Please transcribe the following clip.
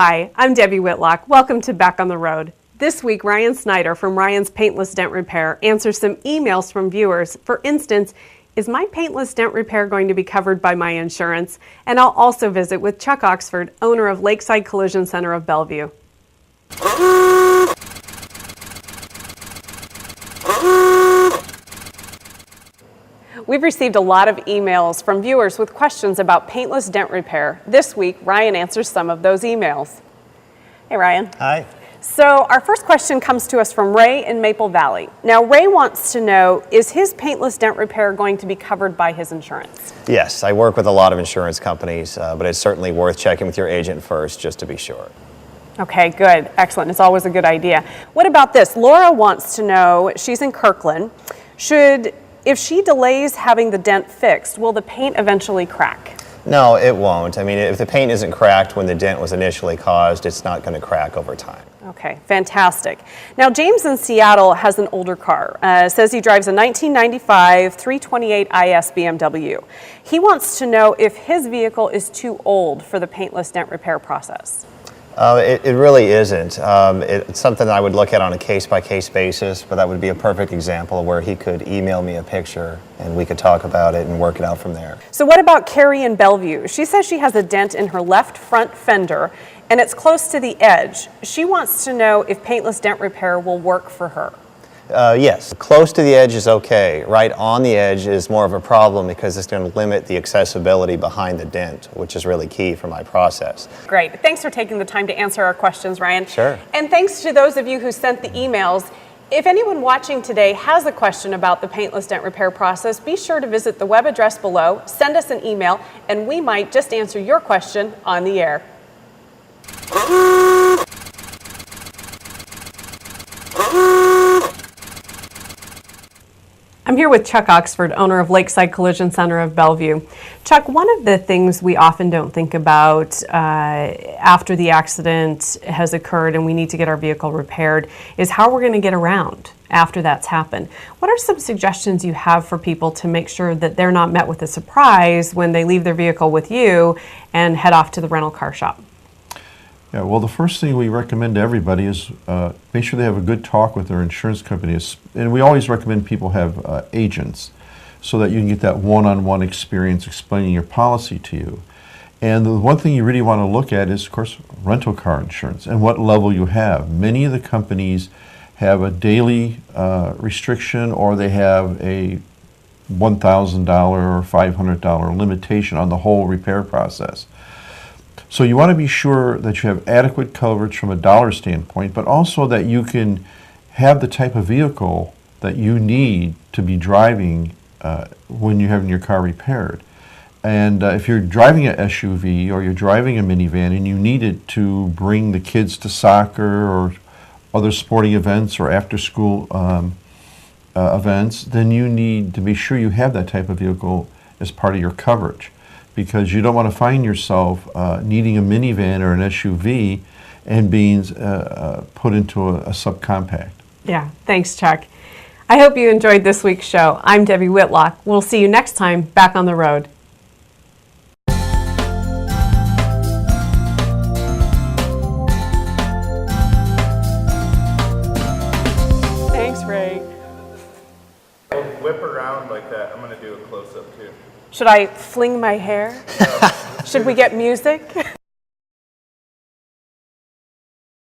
Hi, I'm Debbie Whitlock. Welcome to Back on the Road. This week, Ryan Snider from Ryan's Paintless Dent Repair answers some emails from viewers. For instance, is my paintless dent repair going to be covered by my insurance? And I'll also visit with Chuck Oxford, owner of Lakeside Collision Center of Bellevue. We've received a lot of emails from viewers with questions about paintless dent repair. This week, Ryan answers some of those emails. Hey, Ryan. Hi. So our first question comes to us from Ray in Maple Valley. Now, Ray wants to know, is his paintless dent repair going to be covered by his insurance? Yes, I work with a lot of insurance companies, but it's certainly worth checking with your agent first just to be sure. Okay, good. Excellent. It's always a good idea. What about this? Laura wants to know, she's in Kirkland, if she delays having the dent fixed, will the paint eventually crack? No, it won't. I mean, if the paint isn't cracked when the dent was initially caused, it's not going to crack over time. Okay, fantastic. Now, James in Seattle has an older car. Says he drives a 1995 328 IS BMW. He wants to know if his vehicle is too old for the paintless dent repair process. It really isn't. It's something I would look at on a case-by-case basis, but that would be a perfect example where he could email me a picture and we could talk about it and work it out from there. So what about Carrie in Bellevue? She says she has a dent in her left front fender and it's close to the edge. She wants to know if paintless dent repair will work for her. Yes, close to the edge is okay. Right on the edge is more of a problem because it's going to limit the accessibility behind the dent, which is really key for my process. Great. Thanks for taking the time to answer our questions, Ryan. Sure. And thanks to those of you who sent the emails. If anyone watching today has a question about the paintless dent repair process, be sure to visit the web address below, send us an email, and we might just answer your question on the air. I'm here with Chuck Oxford, owner of Lakeside Collision Center of Bellevue. Chuck, one of the things we often don't think about after the accident has occurred and we need to get our vehicle repaired is how we're going to get around after that's happened. What are some suggestions you have for people to make sure that they're not met with a surprise when they leave their vehicle with you and head off to the rental car shop? Yeah, well, the first thing we recommend to everybody is make sure they have a good talk with their insurance companies. And we always recommend people have agents so that you can get that one-on-one experience explaining your policy to you. And the one thing you really want to look at is, of course, rental car insurance and what level you have. Many of the companies have a daily restriction or they have a $1,000 or $500 limitation on the whole repair process. So you want to be sure that you have adequate coverage from a dollar standpoint, but also that you can have the type of vehicle that you need to be driving when you're having your car repaired. And if you're driving an SUV or you're driving a minivan and you need it to bring the kids to soccer or other sporting events or after-school events, then you need to be sure you have that type of vehicle as part of your coverage, because you don't want to find yourself needing a minivan or an SUV and being put into a subcompact. Yeah, thanks, Chuck. I hope you enjoyed this week's show. I'm Debbie Whitlock. We'll see you next time back on the road. Thanks, Ray. Whip around like that. I'm going to do a close-up too. Should I fling my hair? Should we get music?